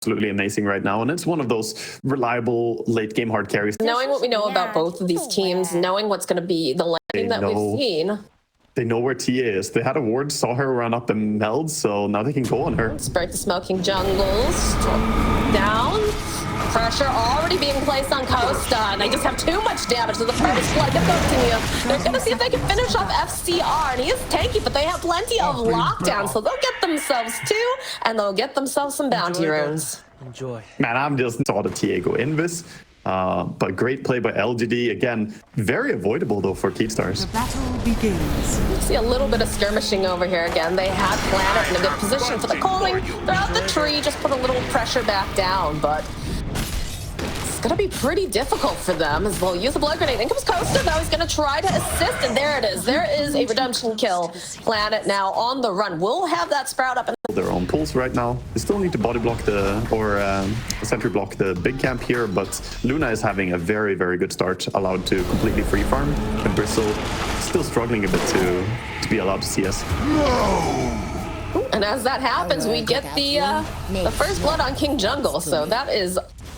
absolutely amazing right now, and it's one of those reliable late game hard carries. Knowing what we know about both of these teams, knowing what's going to be the lane that we've seen. They know where Tia is. They had a ward, saw her run up and meld, so now they can go on her. Sprite the smoking jungles. Down. Pressure already being placed on Costa, and they just have too much damage to the first blood to continue. They're going to see if they can finish off FCR, and he is tanky, but they have plenty of lockdown, so they'll get themselves two, and they'll get themselves some bounty runes. Enjoy. Man, I'm just saw the TA go invis, but great play by LGD. Again, very avoidable though for KEYD stars. The battle begins. See a little bit of skirmishing over here again. They had Planet in a good position for the calling. They're out the tree, just put a little pressure back down, but it's gonna be pretty difficult for them as they'll use a blood grenade. In comes Costa though, he's gonna try to assist, and there it is. There is a redemption kill. Planet now on the run. We'll have that sprout up. Their own pulls right now. They still need to body block sentry block the big camp here, but Luna is having a very, very good start, allowed to completely free farm, and Bristle still struggling a bit to be allowed to CS. And as that happens, we get the first blood on King Jungle, so that is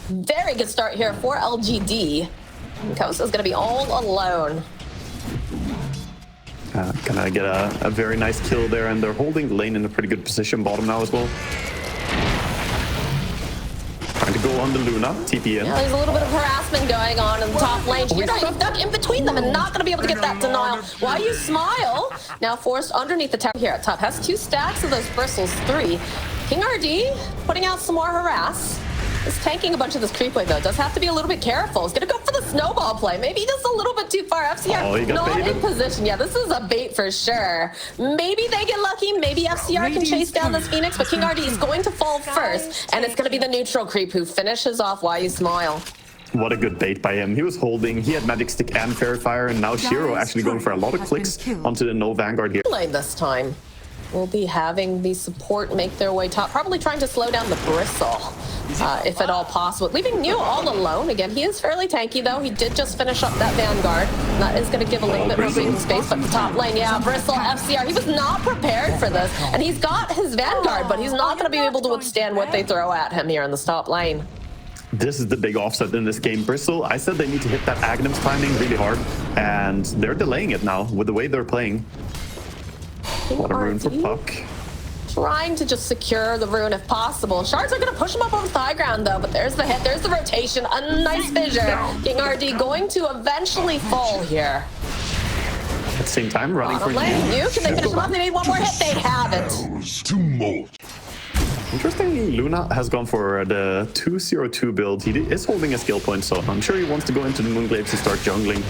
very good start here for LGD. Kosa's gonna be all alone. Gonna get a very nice kill there, and they're holding the lane in a pretty good position bottom now as well. Trying to go on the Luna, TP in. Yeah, there's a little bit of harassment going on in the top lane. You're stuck in between them and not gonna be able to get that denial. Why you smile? Now forced underneath the tower here at top. Has 2 stacks of those bristles, 3. King RD putting out some more harass. Is tanking a bunch of this creep wave though. Does have to be a little bit careful. He's gonna go for the snowball play. Maybe just a little bit too far. FCR not in position. Yeah, this is a bait for sure. Maybe they get lucky. Maybe FCR can chase down this Phoenix, but King RD is going to fall first, and it's gonna be the neutral creep who finishes off Why You Smile. What a good bait by him. He was holding, he had Magic Stick and Fairy Fire, and now Shiro actually going for a lot of clicks onto the no Vanguard here. Lane this time. We'll be having the support make their way top, probably trying to slow down the Bristle, if at all possible. Leaving New all alone. Again, he is fairly tanky, though. He did just finish up that Vanguard. That is going to give a little bit more breathing space, but the top lane, yeah, Bristle, FCR, he was not prepared for this. And he's got his Vanguard, but he's not going to be able to withstand what they throw at him here in the top lane. This is the big offset in this game. Bristle, I said they need to hit that Aghanim's timing really hard, and they're delaying it now with the way they're playing. What a rune for Puck. Trying to just secure the rune if possible. Shards are going to push him up over the high ground though, but there's the hit, there's the rotation, a nice fissure. King RD going to eventually fall here. At the same time, running for you. Can they finish him off? They need one more hit. They have it. Interestingly, Luna has gone for the 2-0-2 build. He is holding a skill point, so I'm sure he wants to go into the Moonglaives to start jungling.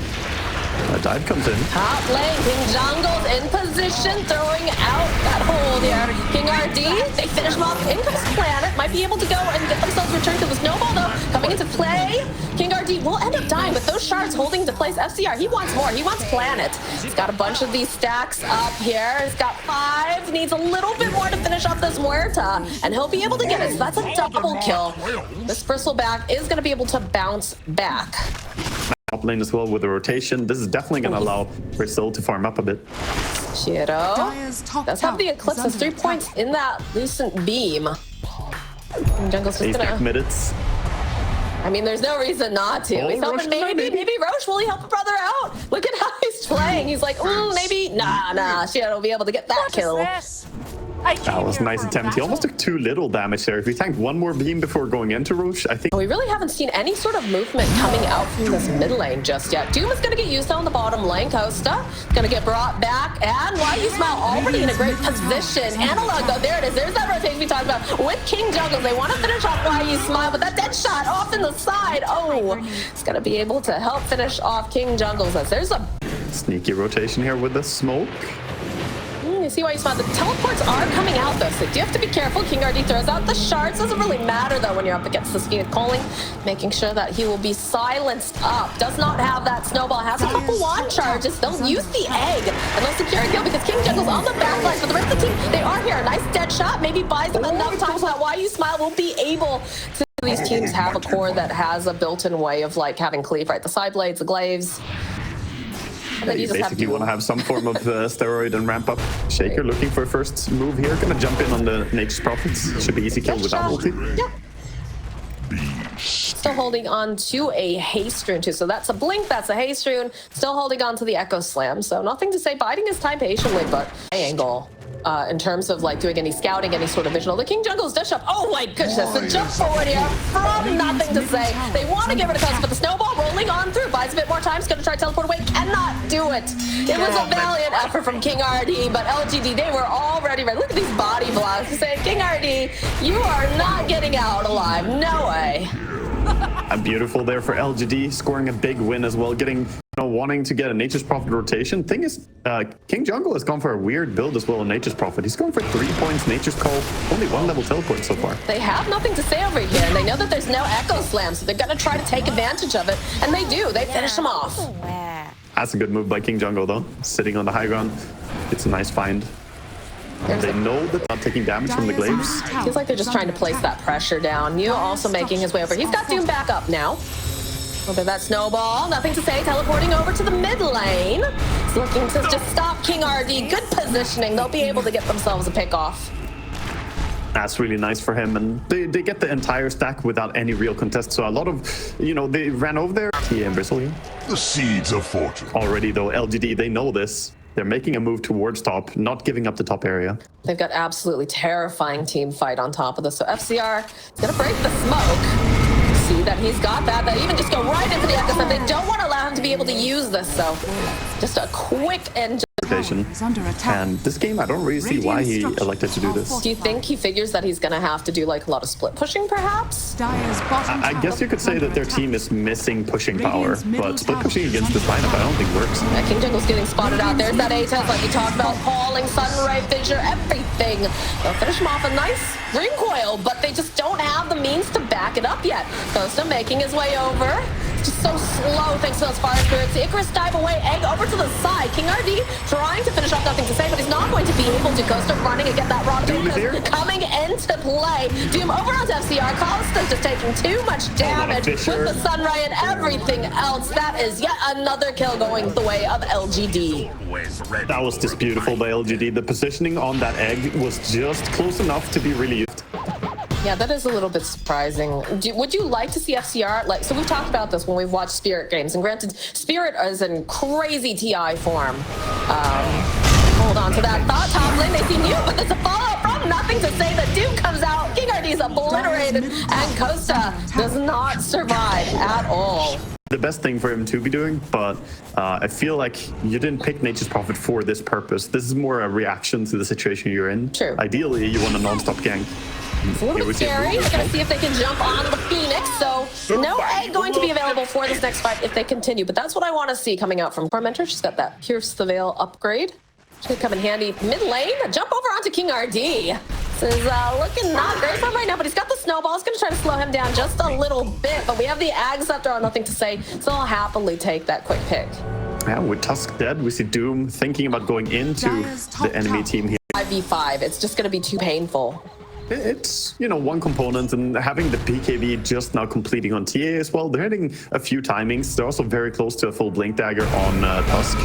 Dive comes in. Top lane, King Jungle's in position, throwing out that hold here. King RD, they finish him off. In comes Planet, might be able to go and get themselves returned to the snowball though. Coming into play, King RD will end up dying, but those shards holding to place FCR. He wants more, he wants Planet. He's got a bunch of these stacks up here. He's got 5, needs a little bit more to finish off this Muerta, and he'll be able to get it. So that's a double kill. This Bristleback is going to be able to bounce back. Top lane as well with the rotation. This is definitely going to allow Bristle to farm up a bit. Shiro does have the Eclipse. Has 3 points in that Lucent Beam. Jungle's just gonna... minutes. I mean, there's no reason not to. He's hoping maybe Roche will help a brother out. Look at how he's playing. He's like, maybe, nah, Shiro will be able to get that kill. That was a nice attempt. He almost took too little damage there. If he tanked one more beam before going into Roche, I think... We really haven't seen any sort of movement coming out from this mid lane just yet. Doom is going to get used on the bottom lane. Costa going to get brought back. And Why You Smile already in a great position. Analog, though, there it is. There's that rotation we talked about with King Jungle. They want to finish off Why You Smile, but that dead shot off in the side. Oh, it's going to be able to help finish off King Jungle. There's a sneaky rotation here with the smoke. You see Why You Smile. The teleports are coming out though, so you do have to be careful. King RD throws out the shards. Doesn't really matter though when you're up against this Phoenix calling, making sure that he will be silenced up. Does not have that snowball. Has a couple wand charges. They'll use the egg and they'll secure a kill because King Jungle's on the back line. For the rest of the team, they are here. A nice dead shot. Maybe buys them enough time so that Why You Smile will be able to. These teams have a core that has a built-in way of like having cleave, right? The side blades, the glaives. Yeah, you basically want to have some form of steroid and ramp up. Shaker looking for a first move here. Gonna jump in on the Nature's Prophets. Should be easy kill without ulti. Yep. still holding on to a haste rune too. So that's a blink, that's a haste rune, still holding on to the echo slam. So nothing to say, biding his time patiently, but angle. In terms of like doing any scouting, any sort of visual. The King Jungle's dish up. Oh my goodness, the jump forward here from nothing to say. They want to get rid of Costa, but the snowball rolling on through. Buys a bit more time, he's going to try to teleport away. Cannot do it. It was a valiant effort from King RD, but LGD, they were already ready. Look at these body blocks. Saying, King RD, you are not getting out alive. No way. Beautiful there for LGD, scoring a big win as well, getting, wanting to get a Nature's Prophet rotation. Thing is, King Jungle has gone for a weird build as well in Nature's Prophet. He's going for 3 points, Nature's Call, only 1 level teleport so far. They have nothing to say over here, and they know that there's no Echo Slam, so they're going to try to take advantage of it, and they do. They finish him off. That's a good move by King Jungle, though. Sitting on the high ground. It's a nice find. They know that they're not taking damage from the glaives. Feels like they're just trying to place that pressure down. Mew also making his way over. He's got Doom back up now. Over that snowball, nothing to say, teleporting over to the mid lane. He's looking to just stop King RD. Good positioning. They'll be able to get themselves a pick off. That's really nice for him, and they get the entire stack without any real contest. So a lot of, they ran over there. Yeah, and Bristle here. The seeds of fortune. Already though, LGD, they know this. They're making a move towards top, not giving up the top area. They've got absolutely terrifying team fight on top of this. So FCR is going to break the smoke. See that he's got that. They even just go right into the echo, and they don't want to allow him to be able to use this. So just a quick and... And this game, I don't really see why he elected to do this. Do you think he figures that he's going to have to do like a lot of split pushing, perhaps? I guess you could say that their team is missing pushing power, but split pushing against this lineup I don't think works. Yeah, King Jungle's getting spotted out. There's that A-Test like we talked about, calling, Sunray, Fissure, everything. They'll finish him off a nice ring coil, but they just don't have the means to back it up yet. Costa making his way over. Just so slow thanks to those fire spirits. The Icarus dive away, egg over to the side. King RD trying to finish off, nothing to say, but he's not going to be able to. Costa running and get that rock coming into play. Doom over onto FCR. Costa just taking too much damage with the Sunray and everything else. That is yet another kill going the way of LGD. That was just beautiful by LGD. The positioning on that egg was just close enough to be relieved. Yeah, that is a little bit surprising. Would you like to see FCR, so we've talked about this when we've watched Spirit games, and granted, Spirit is in crazy TI form. Hold on to that thought, top lane, they see Mew, but there's a fallout from nothing to say that Doom comes out, King RD is obliterated, and Costa does not survive at all. The best thing for him to be doing, but I feel like you didn't pick Nature's Prophet for this purpose. This is more a reaction to the situation you're in. True. Ideally, you want a non-stop gank. It's a little bit scary. They're going to see if they can jump on the Phoenix. So no egg going to be available for this next fight if they continue. But that's what I want to see coming out from Tormentor. She's got that Pierce the Veil upgrade. She's going to come in handy mid lane. Jump over onto King RD. This is looking not great for him right now, but he's got the snowball. He's going to try to slow him down just a little bit. But we have the Ag Scepter on, nothing to say. So I'll happily take that quick pick. Yeah, with Tusk dead, we see Doom thinking about going into the enemy team here. 5v5. It's just going to be too painful. It's, one component, and having the BKB just now completing on TA as well. They're hitting a few timings. They're also very close to a full Blink Dagger on Tusk.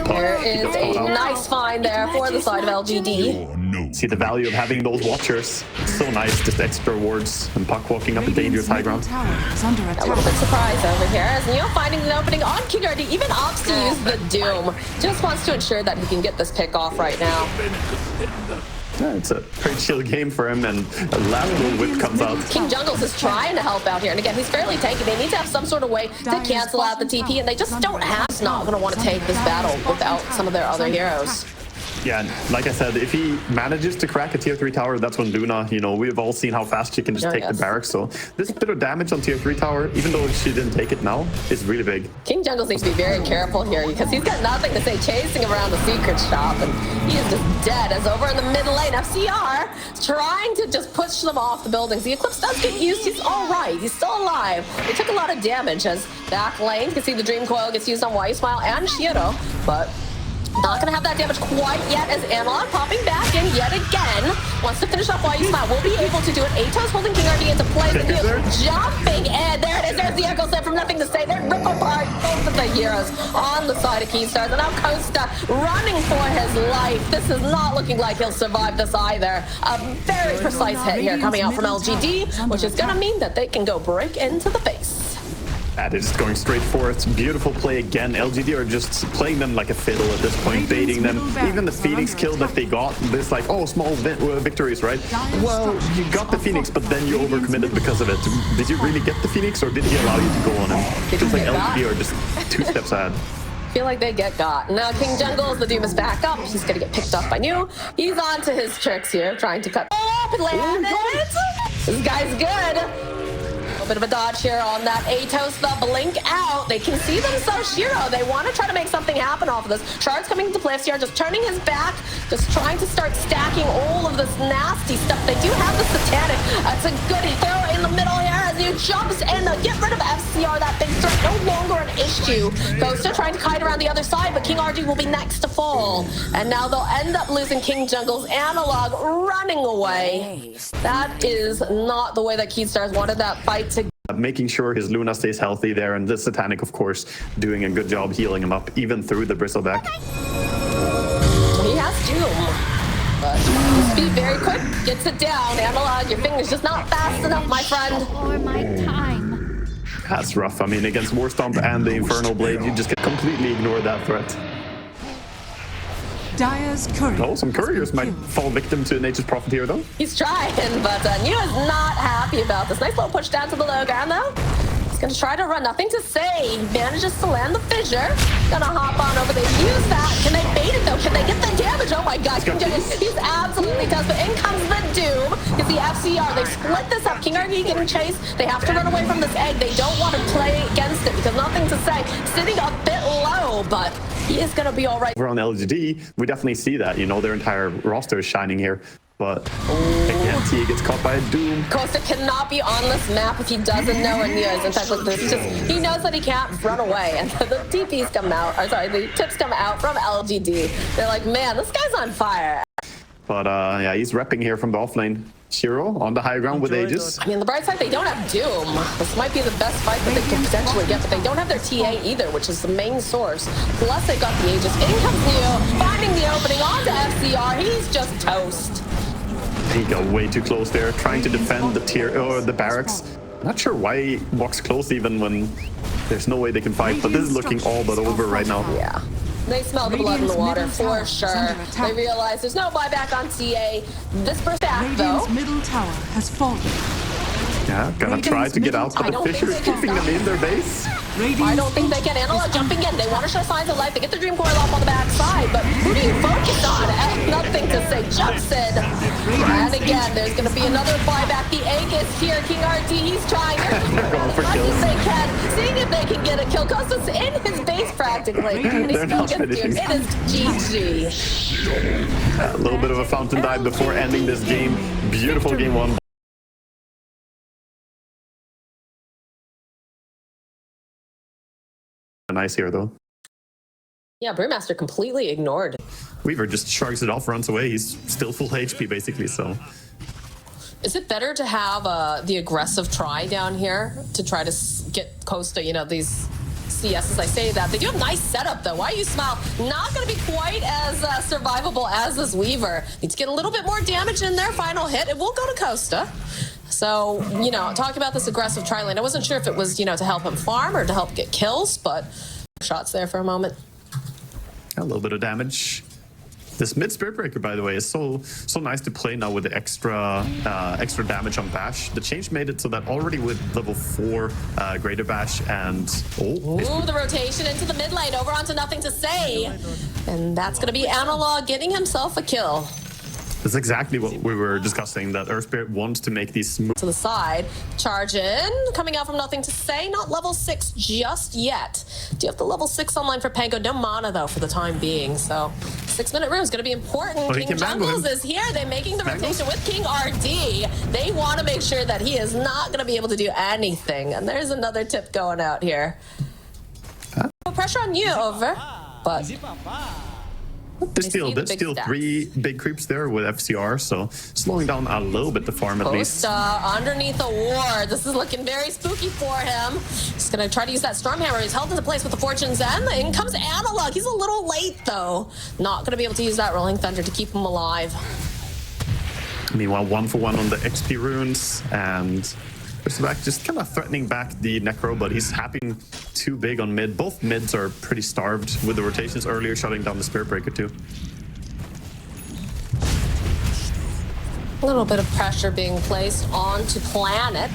There is a nice find there for the side of LGD. See the value of having those watchers. It's so nice, just extra wards and puck walking up a dangerous high ground. A little bit surprised over here as Neo finding an opening on King RD. Even opts to use the Doom. Just wants to ensure that he can get this pick off right now. Yeah, it's a very chill game for him, and a lateral whip comes out. King Jungles is trying to help out here, and again, he's fairly tanky. They need to have some sort of way to cancel out the TP, and they just don't have. He's not going to want to take this battle without some of their other heroes. Yeah, like I said, if he manages to crack a tier 3 tower, that's when Luna, we've all seen how fast she can just take the barracks. So this bit of damage on tier 3 tower, even though she didn't take it now, is really big. King Jungles needs to be very careful here because he's got nothing to say, chasing around the secret shop, and he is just dead as over in the mid lane, FCR trying to just push them off the buildings. The Eclipse does get used. He's all right. He's still alive. He took a lot of damage as back lane. You can see the Dream Coil gets used on White Smile and Shiro, but Not gonna have that damage quite yet as Analog popping back in yet again. Wants to finish off Why You Smile. Will be able to do it. Atos holding King RD into place and he is jumping in. There it is. There's the Echo Slam from Nothing to Say. They rip apart both of the heroes on the side of KeyStars. And now Costa running for his life. This is not looking like he'll survive this either. A very precise hit here coming out from LGD, which is gonna mean that they can go break into the base. That is going straight for it. Beautiful play again. LGD are just playing them like a fiddle at this point, baiting them. Even the Phoenix kill that they got, this like, oh, small victories, right? Well, you got the Phoenix, but then you overcommitted because of it. Did you really get the Phoenix, or did he allow you to go on him? It feels like LGD are just 2 steps ahead. Feel like they get got. Now King Jungles, the Doom is back up. He's gonna get picked up by New. He's on to his tricks here, trying to cut up and land it. This guy's good. A bit of a dodge here on that Atos, the blink out. They can see themselves Shiro. They want to try to make something happen off of this. Shard's coming into play. FCR just turning his back, just trying to start stacking all of this nasty stuff. They do have the Satanic. That's a good throw in the middle here as he jumps in. Get rid of FCR. That big threat no longer an issue. Ghosta trying to kite around the other side, but King RG will be next to fall. And now they'll end up losing King Jungle's Analog running away. That is not the way that KeyStars wanted that fight to. Making sure his Luna stays healthy there, and the Satanic, of course, doing a good job healing him up, even through the Bristleback. He has Doom, but his speed very quick, gets it down. Analog, your finger's just not fast enough, my friend. For my time. That's rough. I mean, against Warstomp and the Infernal Blade, you just completely ignore that threat. Dire's courier. Oh, some couriers might fall victim to Nature's Prophet here, though. He's trying, but New is not happy about this. Nice little push down to the low ground, though. He's going to try to run. Nothing to say. He manages to land the fissure. Gonna hop on over there. Use that. Can they bait it, though? Can they get the damage? Oh, my God. He's absolutely tough. But in comes the Doom. It's the FCR. They split this up. King RG getting chased. They have to run away from this egg. They don't want to play against it because Nothing to Say. Sitting a bit low, but he is going to be all right. Over on LGD, we definitely see that. You know, their entire roster is shining here. But again, he gets caught by a Doom. Costa cannot be on this map if he doesn't know where Neo is. In fact, look, this just he knows that he can't run away. And the TPs come out, or sorry, the tips come out from LGD. They're like, man, this guy's on fire. But yeah, he's repping here from the offlane. Shiro on the high ground with Aegis. I mean, the bright side, they don't have Doom. This might be the best fight that they could potentially get, but they don't have their TA either, which is the main source. Plus, they got the Aegis. In comes Neo, finding the opening onto FCR. He's just toast. He got way too close there, trying to defend the tier or the barracks. Not sure why he walks close even when there's no way they can fight, but this is looking all but over right now. Yeah. They smell the blood in the water for sure. They realize there's no buyback on CA. This first back though. Middle tower has fallen. Yeah, gonna try to get out, but the Fisher is keeping them in their base. I don't think they can. Analog jumping in. They want to show signs of life. They get the Dream Coil off on the backside, but who do you focus on? Nothing to Say. Jumps in. And again, there's going to be another buyback. The egg is here. King RD, he's trying. They're going for kills. They can. Seeing if they can get a kill. Costa's in his base practically. And he still gets Doom. It is GG. A little bit of a fountain dive before ending this game. Beautiful game one. Nice here, though. Yeah, Brewmaster completely ignored. Weaver just shrugs it off, runs away. He's still full HP, basically, so. Is it better to have the aggressive try down here to try to get Costa, you know, these CSs? I say that. They do have nice setup, though. Why You Smile? Not going to be quite as survivable as this Weaver. Needs to get a little bit more damage in their final hit. It will go to Costa. So, you know, talking about this aggressive tri lane, I wasn't sure if it was, you know, to help him farm or to help get kills, but shots there for a moment. A little bit of damage. This mid Spirit Breaker, by the way, is so nice to play now with the extra damage on Bash. The change made it so that already with level 4 Greater Bash and... Ooh, the rotation into the mid lane, over onto Nothing to Say. And that's going to be Analog getting himself a kill. That's exactly what we were discussing, that Earth Spirit wants to make these moves. To the side, charge in, coming out from Nothing to Say, not level 6 just yet. Do you have the level 6 online for Pango? No mana, though, for the time being, so 6-minute room is going to be important. Oh, King Jungles is here. They're making the rotation with King RD. They want to make sure that he is not going to be able to do anything, and there's another tip going out here. Pressure on you, over, but... There's still 3 big creeps there with FCR, so slowing down a little bit the farm at least. Underneath the ward. This is looking very spooky for him. He's going to try to use that Stormhammer. He's held into place with the Fortune's End. In comes Analog. He's a little late, though. Not going to be able to use that Rolling Thunder to keep him alive. Meanwhile, 1-for-1 on the XP runes, and Back just kind of threatening back the Necro, but he's happening too big on mid. Both mids are pretty starved with the rotations earlier, shutting down the Spirit Breaker too. A little bit of pressure being placed onto Planet.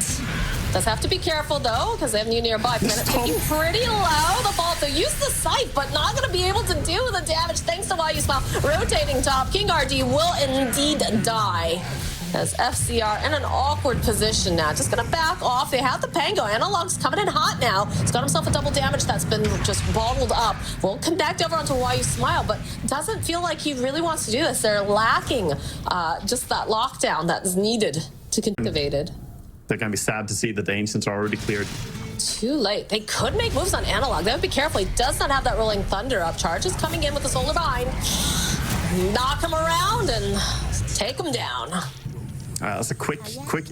Does have to be careful though, because they have new nearby. Planet taking pretty low. The fault to use the Scythe, but not going to be able to do the damage thanks to Why You Smile. Rotating top, KEYD will indeed die. As FCR in an awkward position now. Just gonna back off. They have the Pango. Analog's coming in hot now. He's got himself a double damage that's been just bottled up. Will connect over onto Why You Smile, but doesn't feel like he really wants to do this. They're lacking just that lockdown that is needed to get activated. They're gonna be sad to see that the Ancients are already cleared. Too late. They could make moves on Analog. They would be careful. He does not have that Rolling Thunder up. Charge is coming in with the Solar Bind. Knock him around and take him down. That's a quick,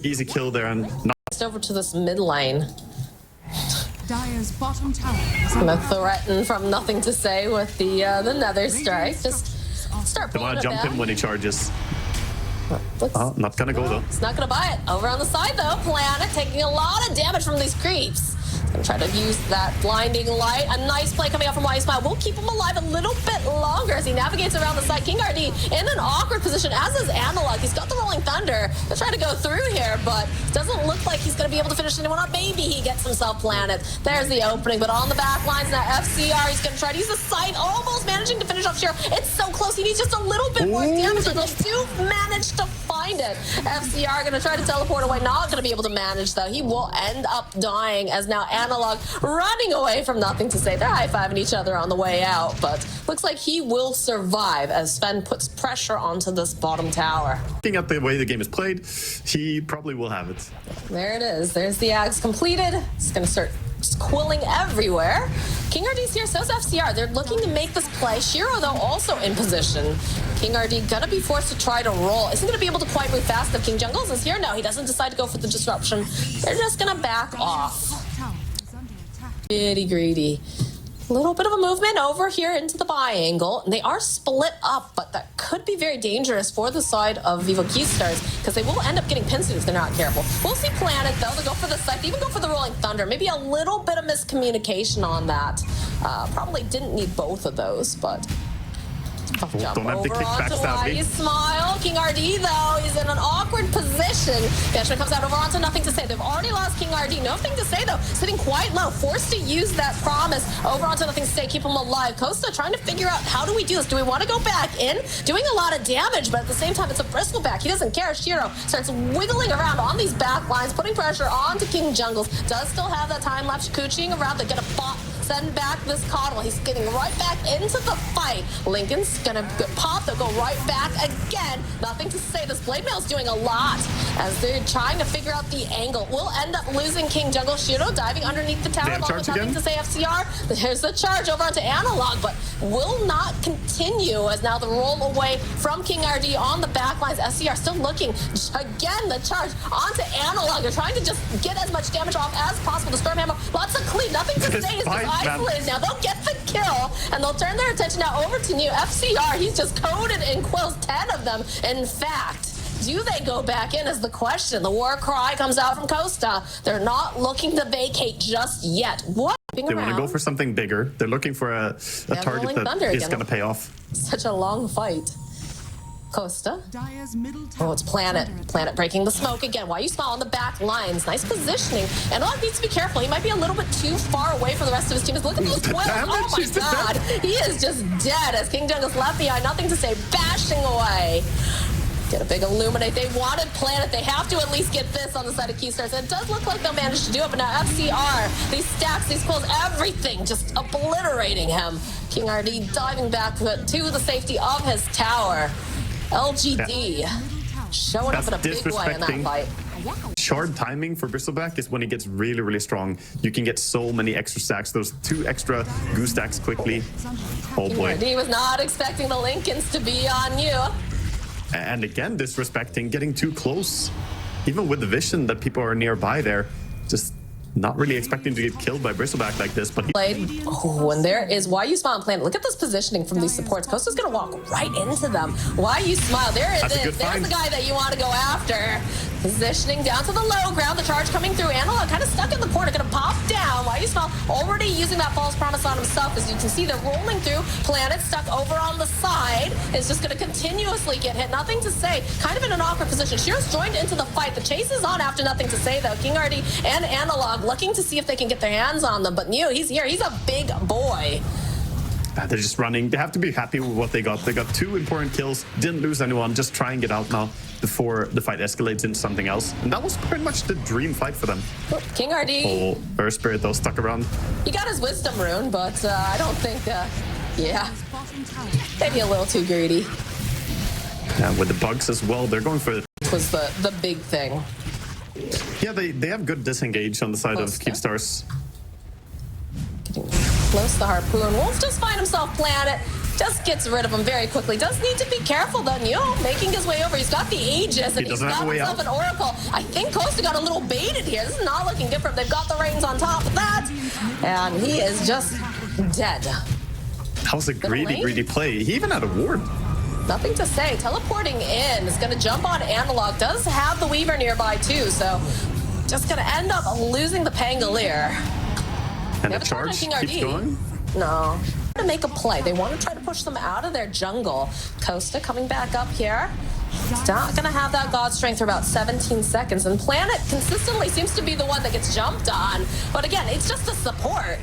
easy kill there, and Over to this mid lane. Dire's bottom tower. I'm gonna threaten from nothing to say with the Nether Strike. Just start they pulling want to jump him when he charges. Not gonna go though. It's not gonna buy it. Over on the side though, Planet taking a lot of damage from these creeps. Gonna try to use that blinding light. A nice play coming out from Why You Smile. We'll keep him alive a little bit longer as he navigates around the side. KEYD in an awkward position, as is Analog. He's got the Rolling Thunder. They're trying to go through here, but doesn't look like he's gonna be able to finish anyone up. Maybe he gets himself Planet. There's the opening, but on the back lines now, FCR, he's gonna try to use the Sight, almost managing to finish off Shiro. It's so close. He needs just a little bit more damage, and those two manage to find it. FCR gonna try to teleport away. Not gonna be able to manage though. He will end up dying as now Analog running away from nothing to say. They're high-fiving each other on the way out, but looks like he will survive as Sven puts pressure onto this bottom tower. Looking at the way the game is played, he probably will have it. There it is. There's the Axe completed. It's gonna start squilling everywhere. KEYD's here, so's FCR. They're looking to make this play. Shiro, though, also in position. KEYD gonna be forced to try to roll. Isn't gonna be able to quite move fast if King Jungles is here. No, he doesn't decide to go for the disruption. They're just gonna back off. Pretty greedy. A little bit of a movement over here into the buy angle. They are split up, but that could be very dangerous for the side of Vivo Keystars because they will end up getting pinned if they're not careful. We'll see Planet, though. They'll go for the Scythe, even go for the Rolling Thunder. Maybe a little bit of miscommunication on that. Probably didn't need both of those, but... Jump over onto Why You Smile. KEYD, though, is in an awkward position. Banshee comes out over onto nothing to say. They've already lost KEYD. Nothing to say, though. Sitting quite low. Forced to use that promise over onto nothing to say. Keep him alive. Costa trying to figure out how do we do this? Do we want to go back in? Doing a lot of damage, but at the same time, it's a bristleback. He doesn't care. Shiro starts wiggling around on these back lines, putting pressure onto King Jungles. Does still have that time lapse. Coochieing around. They're going to pop. Send back this Coddle. He's getting right back into the fight. Lincoln's gonna pop. They'll go right back again. Nothing to say. This Blade Mail's doing a lot as they're trying to figure out the angle. We'll end up losing King Jungle. Shiro diving underneath the tower. Along with nothing to say FCR. There's the charge over onto Analog, but will not continue as now the roll away from KEYD on the back lines. FCR still looking. Again, the charge onto Analog. They're trying to just get as much damage off as possible. The Stormhammer, lots of clean. Nothing to say. It's just isolated now. They'll get the kill, and they'll turn their attention now over to new FCR. He's just coated in quills, 10 of them. In fact, do they go back in is the question. The war cry comes out from Costa. They're not looking to vacate just yet. What? They want to go for something bigger. They're looking for a target that is going to pay off. Such a long fight. Costa. Oh, it's Planet. Planet breaking the smoke again. Why You Smile on the back lines. Nice positioning. And Analog needs to be careful. He might be a little bit too far away from the rest of his team. Look at those twins. Oh my god. He is just dead as King Jungle's left behind. Nothing to say. Bashing away. Get a big Illuminate. They wanted Planet. They have to at least get this on the side of Keystars. And it does look like they'll manage to do it, but now FCR, these stacks, these quills, everything just obliterating him. KEYD diving back to the safety of his tower. LGD showing up in a big way in that fight. Shard timing for Bristleback is when he gets really, really strong. You can get so many extra stacks. Those 2 extra goose stacks quickly. Oh boy. He was not expecting the Lincolns to be on you. And again, disrespecting, getting too close. Even with the vision that people are nearby there. Just not really expecting to get killed by Bristleback like this, but Oh, and there is Why You Smile Planet. Look at this positioning from these supports. Kosta's gonna walk right into them. Why You Smile. There it is. There's the guy that you want to go after. Positioning down to the low ground. The charge coming through. Analog kind of stuck in the corner. Gonna pop down. Why You Smile already using that false promise on himself. As you can see, they're rolling through. Planet stuck over on the side. Is just gonna continuously get hit. Nothing to say. Kind of in an awkward position. Shear's joined into the fight. The chase is on after Nothing to Say though. KEYD and Analog looking to see if they can get their hands on them, but New, he's here. He's a big boy. They're just running. They have to be happy with what they got. They got 2 important kills, didn't lose anyone. Just try and get out now before the fight escalates into something else. And that was pretty much the dream fight for them. KEYD. Oh, Earth Spirit though stuck around. He got his wisdom rune, but I don't think, yeah, maybe a little too greedy. Yeah, with the bugs as well, they're going for it. Was the big thing. Yeah, they have good disengage on the side of Keepstars. Getting close to the Harpoon. Wolf just find himself Planet. Just gets rid of him very quickly. Does need to be careful though. Neo making his way over. He's got the Aegis and he's got himself an Oracle. I think Kosta got a little baited here. This is not looking good for him. They've got the reins on top of that. And he is just dead. That was a greedy play. He even had a ward. Nothing to say. Teleporting in is going to jump on Analog. Does have the Weaver nearby too, so just going to end up losing the Pangolier. And the charge keeps going? No. To make a play. They want to try to push them out of their jungle. Kosta coming back up here. He's not going to have that God Strength for about 17 seconds. And Planet consistently seems to be the one that gets jumped on. But again, it's just a support.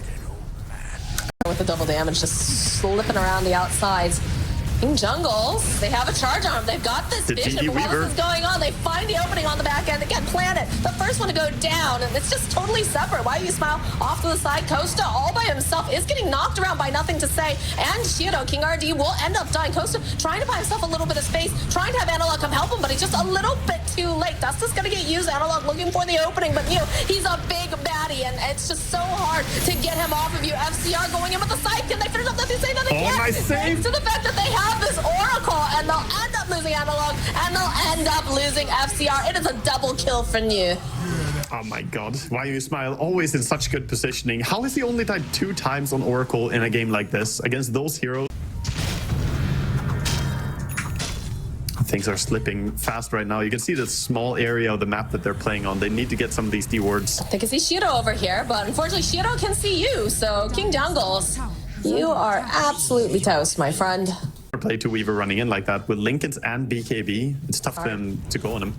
With the double damage just slipping around the outsides. In jungles, they have a charge on them. They've got this vision. What else is going on? They find the opening on the back end. Again, Planet, the first one to go down, and it's just totally separate. Why You Smile off to the side. Kosta all by himself is getting knocked around by Nothing to Say. And Shido, KEYD will end up dying. Kosta trying to buy himself a little bit of space, trying to have Analog come help him, but he's just a little bit too late. Dust is going to get used. Analog looking for the opening, but he's a big baddie, and it's just so hard to get him off of you. FCR going in with the side. Can they finish up Nothing to Say? Nothing yet. Thanks to the fact that they have this Oracle, and they'll end up losing Analog, and they'll end up losing FCR. It is a double kill for New. Oh my god. Why You Smile always in such good positioning. How is he only died 2 times on Oracle in a game like this against those heroes? Things are slipping fast right now. You can see the small area of the map that they're playing on. They need to get some of these D wards. They can see Shido over here, but unfortunately Shido can see you, so King Jungles, you are absolutely toast, my friend. Play to Weaver running in like that with Lincolns and BKB. It's tough for him to go on him.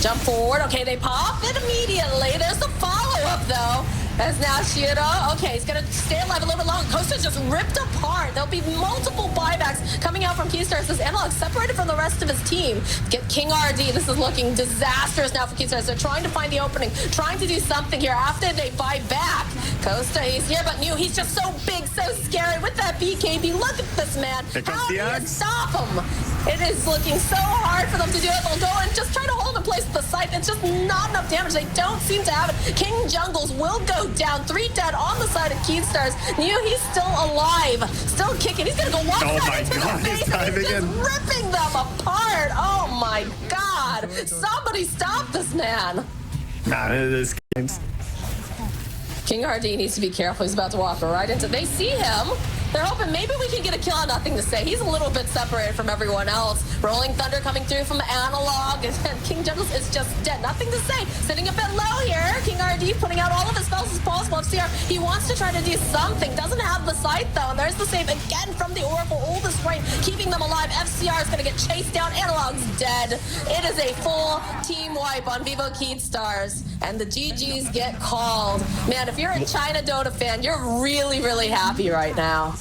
Jump forward. Okay, they pop it immediately. There's the follow-up, though. As now Shido, okay, he's gonna stay alive a little bit longer. Kosta's just ripped apart. There'll be multiple buybacks coming out from Keystars. This Analog separated from the rest of his team. Get KEYD. This is looking disastrous now for Keystars. They're trying to find the opening, trying to do something here after they buy back. Kosta, he's here, but he's just so big, so scary with that BKB. Look at this man. How do you stop him? It is looking so hard for them to do it. They'll go and just try to hold in place with the scythe. It's just not enough damage. They don't seem to have it. King Jungles will go down. 3 dead on the side of Keystars. He's still alive, still kicking. He's gonna go walk right into the face. He's just ripping them apart. Oh my god! Somebody stop this man. Nah, it is. KEYD needs to be careful. He's about to walk right into. They see him. They're hoping maybe we can get a kill on Nothing to Say. He's a little bit separated from everyone else. Rolling Thunder coming through from Analog, and King Jungles is just dead. Nothing to Say. Sitting a bit low here. KEYD putting out all of his spells as possible. FCR, he wants to try to do something. Doesn't have the sight though. And there's the save again from the Oracle. Oldest Reign, keeping them alive. FCR is going to get chased down. Analog's dead. It is a full team wipe on Vivo Keystars. And the GGs get called. Man, if you're a China Dota fan, you're really, really happy right now.